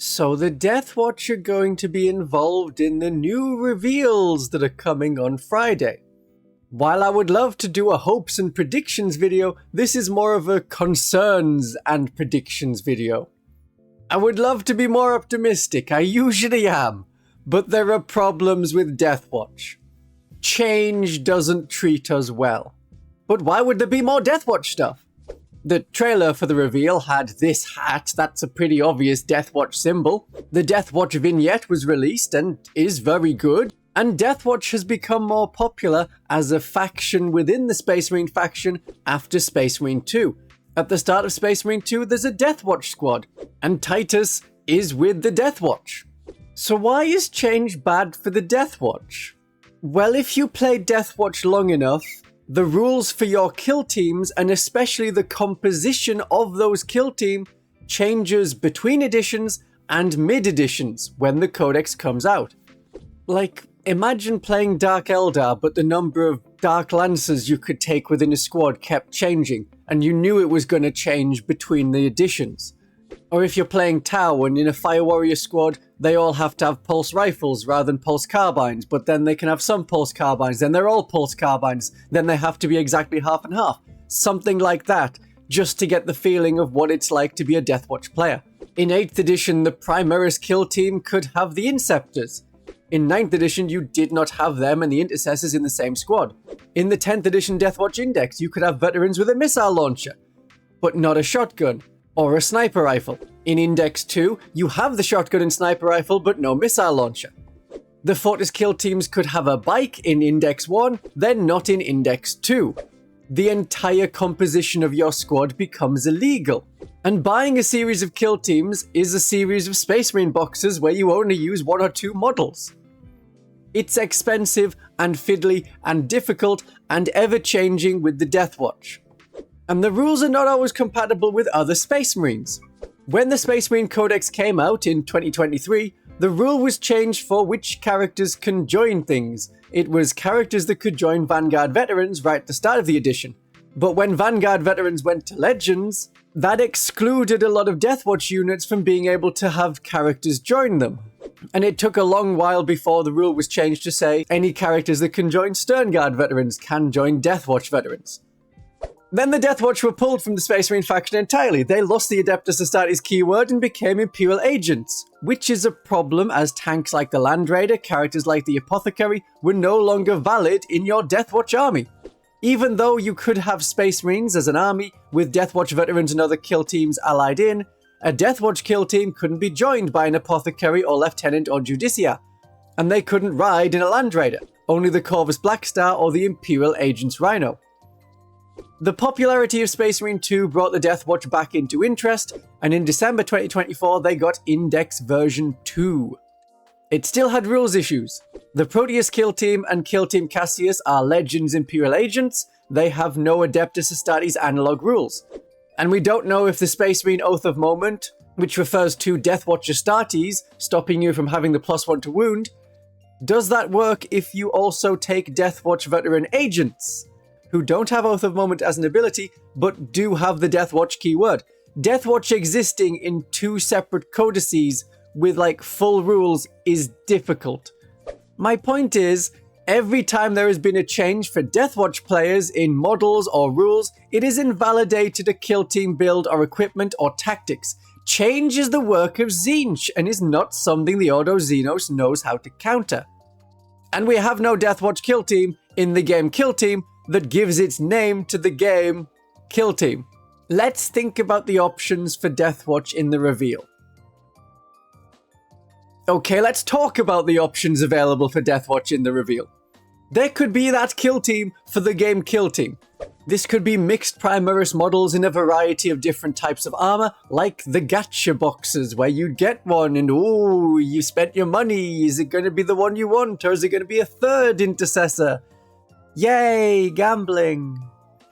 So the Deathwatch are going to be involved in the new reveals that are coming on Friday. While I would love to do a hopes and predictions video, this is more of a concerns and predictions video. I would love to be more optimistic, I usually am, but there are problems with Deathwatch. Change doesn't treat us well. But why would there be more Deathwatch stuff? The trailer for the reveal had this hat, that's a pretty obvious Deathwatch symbol. The Deathwatch vignette was released and is very good. And Deathwatch has become more popular as a faction within the Space Marine faction after Space Marine 2. At the start of Space Marine 2, there's a Deathwatch squad, and Titus is with the Deathwatch. So why is change bad for the Deathwatch? Well, if you play Deathwatch long enough, the rules for your kill teams, and especially the composition of those kill team, changes between editions and mid-editions when the codex comes out. Like, imagine playing Dark Eldar, but the number of Dark Lancers you could take within a squad kept changing, and you knew it was going to change between the editions. Or if you're playing Tau and in a Fire Warrior squad, they all have to have pulse rifles rather than pulse carbines, but then they can have some pulse carbines, then they're all pulse carbines, then they have to be exactly half and half. Something like that, just to get the feeling of what it's like to be a Deathwatch player. In 8th edition, the Primaris kill team could have the Inceptors. In 9th edition, you did not have them and the Intercessors in the same squad. In the 10th edition Deathwatch Index, you could have veterans with a missile launcher, but not a shotgun. Or a sniper rifle. In Index 2, you have the shotgun and sniper rifle, but no missile launcher. The Fortress kill teams could have a bike in Index 1, then not in Index 2. The entire composition of your squad becomes illegal. And buying a series of kill teams is a series of Space Marine boxes where you only use 1 or 2 models. It's expensive and fiddly and difficult and ever-changing with the Deathwatch. And the rules are not always compatible with other Space Marines. When the Space Marine Codex came out in 2023, the rule was changed for which characters can join things. It was characters that could join Vanguard Veterans right at the start of the edition. But when Vanguard Veterans went to Legends, that excluded a lot of Deathwatch units from being able to have characters join them. And it took a long while before the rule was changed to say any characters that can join Sternguard Veterans can join Deathwatch Veterans. Then the Deathwatch were pulled from the Space Marine faction entirely. They lost the Adeptus Astartes keyword and became Imperial agents, which is a problem as tanks like the Land Raider, characters like the Apothecary, were no longer valid in your Deathwatch army. Even though you could have Space Marines as an army with Deathwatch veterans and other kill teams allied in, a Deathwatch kill team couldn't be joined by an Apothecary or Lieutenant or Judicia, and they couldn't ride in a Land Raider, only the Corvus Blackstar or the Imperial Agent's Rhino. The popularity of Space Marine 2 brought the Deathwatch back into interest, and in December 2024 they got Index version 2. It still had rules issues. The Proteus kill team and Kill Team Cassius are Legends Imperial agents. They have no Adeptus Astartes analog rules. And we don't know if the Space Marine Oath of Moment, which refers to Deathwatch Astartes, stopping you from having the +1 to wound, does that work if you also take Deathwatch veteran agents, who don't have Oath of Moment as an ability, but do have the Deathwatch keyword. Deathwatch existing in 2 separate codices with full rules is difficult. My point is, every time there has been a change for Deathwatch players in models or rules, it has invalidated a kill team build or equipment or tactics. Change is the work of Tzeentch and is not something the Ordo Xenos knows how to counter. And we have no Deathwatch kill team in the game Kill Team that gives its name to the game Kill Team. Let's think about the options for Deathwatch in the reveal. Okay, let's talk about the options available for Deathwatch in the reveal. There could be that kill team for the game Kill Team. This could be mixed Primaris models in a variety of different types of armor, like the gacha boxes, where you get one and ooh, you spent your money. Is it going to be the one you want, or is it going to be a third Intercessor? Yay, gambling.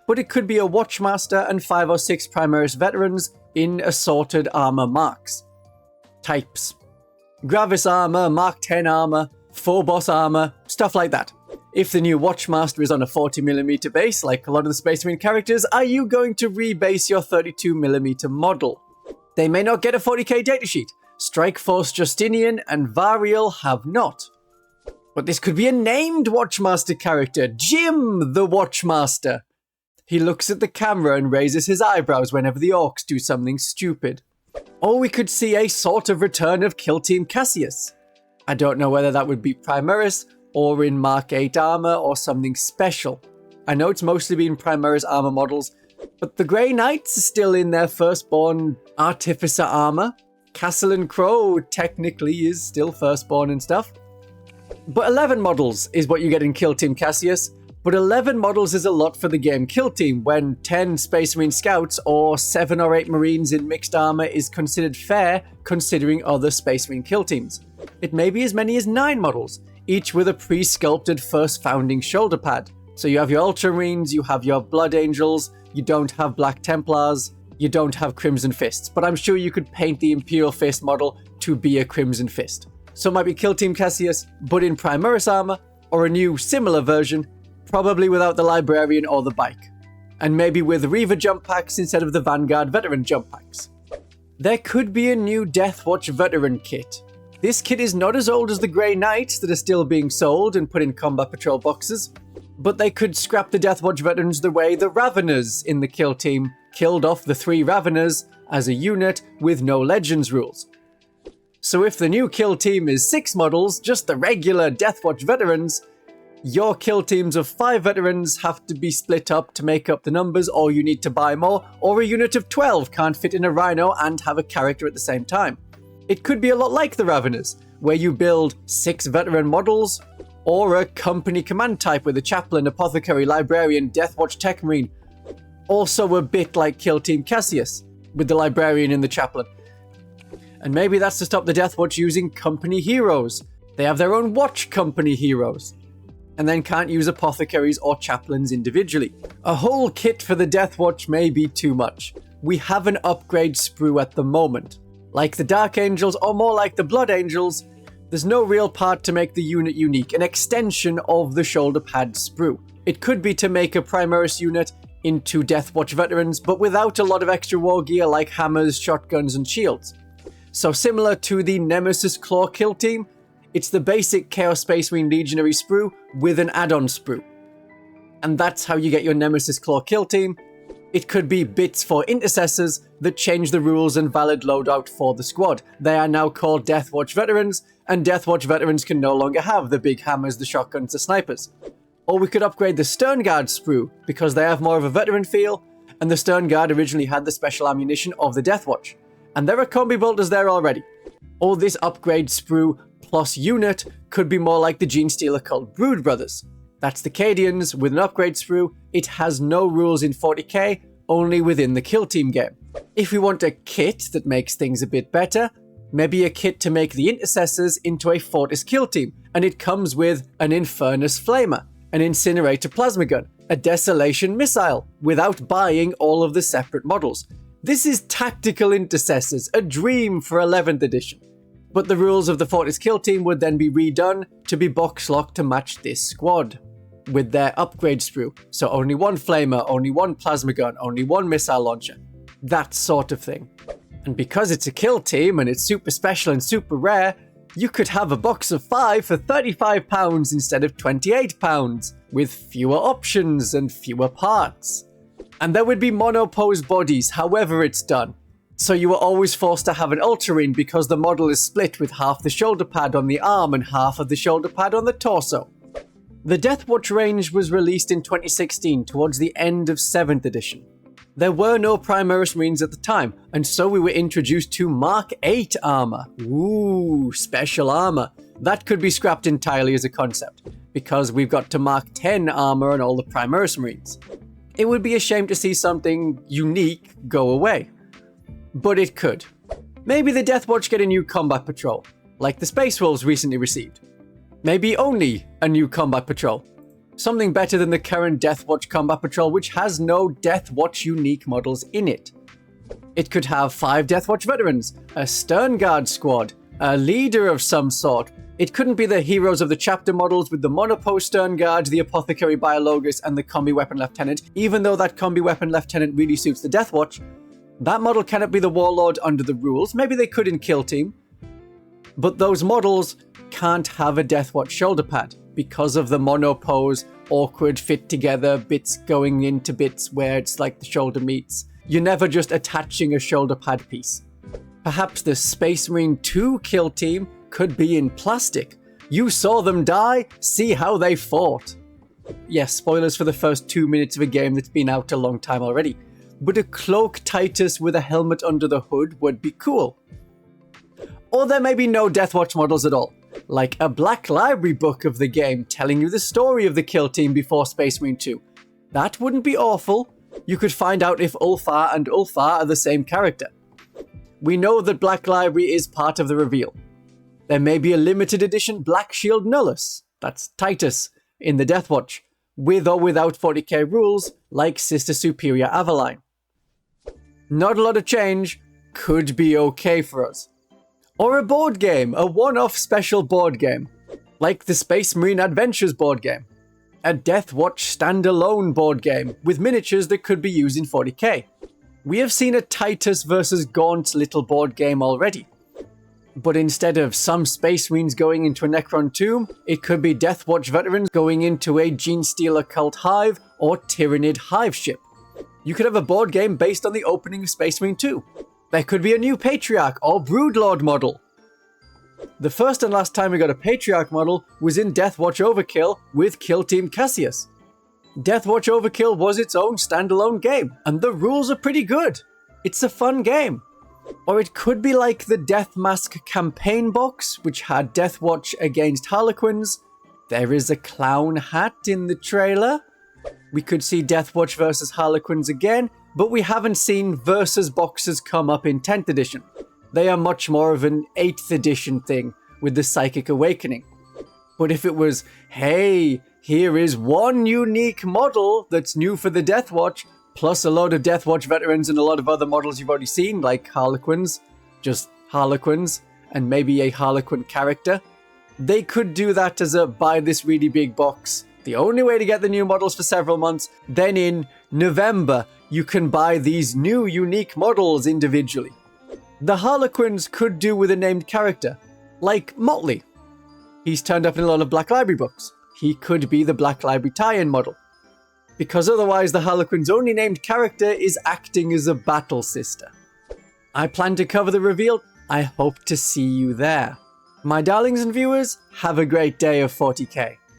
But it could be a Watchmaster and 5 or 6 Primaris veterans in assorted armor marks. Types. Gravis armor, Mark 10 armor, Phobos armor, stuff like that. If the new Watchmaster is on a 40mm base, like a lot of the Space Marine characters, are you going to rebase your 32mm model? They may not get a 40k datasheet, Strikeforce Justinian and Variel have not. But this could be a named Watchmaster character, Jim the Watchmaster. He looks at the camera and raises his eyebrows whenever the orcs do something stupid. Or we could see a sort of return of Kill Team Cassius. I don't know whether that would be Primaris, or in Mark 8 armor, or something special. I know it's mostly been Primaris armor models, but the Grey Knights are still in their Firstborn Artificer armor. Castellan Crow technically is still Firstborn and stuff. But 11 models is what you get in Kill Team Cassius, but 11 models is a lot for the game Kill Team when 10 Space Marine Scouts or 7 or 8 Marines in mixed armor is considered fair considering other Space Marine Kill Teams. It may be as many as 9 models, each with a pre-sculpted first founding shoulder pad. So you have your Ultramarines, you have your Blood Angels, you don't have Black Templars, you don't have Crimson Fists, but I'm sure you could paint the Imperial Fist model to be a Crimson Fist. So it might be Kill Team Cassius, but in Primaris armor, or a new similar version, probably without the Librarian or the Bike. And maybe with Reaver jump packs instead of the Vanguard Veteran jump packs. There could be a new Deathwatch Veteran kit. This kit is not as old as the Grey Knights that are still being sold and put in Combat Patrol boxes, but they could scrap the Deathwatch Veterans the way the Raveners in the Kill Team killed off the 3 Raveners as a unit with no Legends rules. So if the new Kill Team is 6 models, just the regular Deathwatch Veterans, your Kill Teams of 5 Veterans have to be split up to make up the numbers, or you need to buy more, or a unit of 12 can't fit in a Rhino and have a character at the same time. It could be a lot like the Raveners, where you build 6 veteran models, or a company command type with a Chaplain, Apothecary, Librarian, Deathwatch Tech Marine. Also a bit like Kill Team Cassius, with the Librarian and the Chaplain. And maybe that's to stop the Deathwatch using company heroes. They have their own watch company heroes, and then can't use Apothecaries or Chaplains individually. A whole kit for the Deathwatch may be too much. We have an upgrade sprue at the moment. Like the Dark Angels, or more like the Blood Angels, there's no real part to make the unit unique, an extension of the shoulder pad sprue. It could be to make a Primaris unit into Deathwatch Veterans, but without a lot of extra war gear like hammers, shotguns, and shields. So similar to the Nemesis Claw Kill Team, it's the basic Chaos Space Marine Legionary sprue with an add-on sprue. And that's how you get your Nemesis Claw Kill Team. It could be bits for intercessors that change the rules and valid loadout for the squad. They are now called Deathwatch Veterans, and Deathwatch Veterans can no longer have the big hammers, the shotguns, the snipers. Or we could upgrade the Stern Guard sprue, because they have more of a veteran feel, and the Stern Guard originally had the special ammunition of the Deathwatch. And there are combi bolters there already. Or this upgrade sprue plus unit could be more like the Genestealer called Brood Brothers. That's the Cadians with an upgrade sprue. It has no rules in 40k, only within the Kill Team game. If we want a kit that makes things a bit better, maybe a kit to make the Intercessors into a Fortis Kill Team, and it comes with an Infernus Flamer, an Incinerator Plasma Gun, a Desolation Missile, without buying all of the separate models. This is Tactical Intercessors, a dream for 11th edition. But the rules of the Fortis Kill Team would then be redone to be box locked to match this squad, with their upgrade sprue. So only one flamer, only one plasma gun, only one missile launcher. That sort of thing. And because it's a kill team and it's super special and super rare, you could have a box of 5 for £35 instead of £28, with fewer options and fewer parts. And there would be mono-pose bodies, however it's done. So you are always forced to have an Ultramarine because the model is split with half the shoulder pad on the arm and half of the shoulder pad on the torso. The Deathwatch range was released in 2016 towards the end of 7th edition. There were no Primaris Marines at the time, and so we were introduced to Mark 8 armor. Ooh, special armor. That could be scrapped entirely as a concept, because we've got to Mark 10 armor and all the Primaris Marines. It would be a shame to see something unique go away. But it could. Maybe the Deathwatch get a new combat patrol, like the Space Wolves recently received. Maybe only a new combat patrol. Something better than the current Deathwatch combat patrol, which has no Deathwatch unique models in it. It could have 5 Deathwatch veterans, a Stern Guard squad, a leader of some sort. It couldn't be the heroes of the chapter models with the Monopo Stern Guard, the Apothecary Biologus, and the Combi Weapon Lieutenant, even though that Combi Weapon Lieutenant really suits the Deathwatch. That model cannot be the Warlord under the rules. Maybe they could in Kill Team, But those models can't have a Deathwatch shoulder pad because of the monopose, awkward fit together, bits going into bits where it's like the shoulder meets. You're never just attaching a shoulder pad piece. Perhaps the Space Marine 2 kill team could be in plastic. You saw them die, see how they fought. Yes, spoilers for the first 2 minutes of a game that's been out a long time already. But a cloak Titus with a helmet under the hood would be cool. Or there may be no Deathwatch models at all, like a Black Library book of the game telling you the story of the kill team before Space Marine 2. That wouldn't be awful. You could find out if Ulfar and Ulfar are the same character. We know that Black Library is part of the reveal. There may be a limited edition Black Shield Nullus, that's Titus, in the Deathwatch, with or without 40k rules, like Sister Superior Aveline. Not a lot of change, could be okay for us. Or a board game, a one-off special board game, like the Space Marine Adventures board game. A Deathwatch standalone board game, with miniatures that could be used in 40k. We have seen a Titus vs Gaunt's little board game already. But instead of some Space Marines going into a Necron tomb, it could be Deathwatch Veterans going into a Genestealer cult hive or Tyrannid hive ship. You could have a board game based on the opening of Space Marine 2. There could be a new Patriarch or Broodlord model. The first and last time we got a Patriarch model was in Deathwatch Overkill with Kill Team Cassius. Deathwatch Overkill was its own standalone game, and the rules are pretty good. It's a fun game. Or it could be like the Death Mask campaign box, which had Deathwatch against Harlequins. There is a clown hat in the trailer. We could see Deathwatch versus Harlequins again, but we haven't seen versus boxes come up in 10th edition. They are much more of an 8th edition thing with the Psychic Awakening. But if it was, hey, here is one unique model that's new for the Deathwatch, plus a load of Deathwatch veterans and a lot of other models you've already seen, like Harlequins, just Harlequins, and maybe a Harlequin character. They could do that as a buy this really big box. The only way to get the new models for several months. Then in November, you can buy these new unique models individually. The Harlequins could do with a named character, like Motley. He's turned up in a lot of Black Library books. He could be the Black Library tie-in model. Because otherwise the Harlequin's only named character is acting as a battle sister. I plan to cover the reveal. I hope to see you there. My darlings and viewers, have a great day of 40k.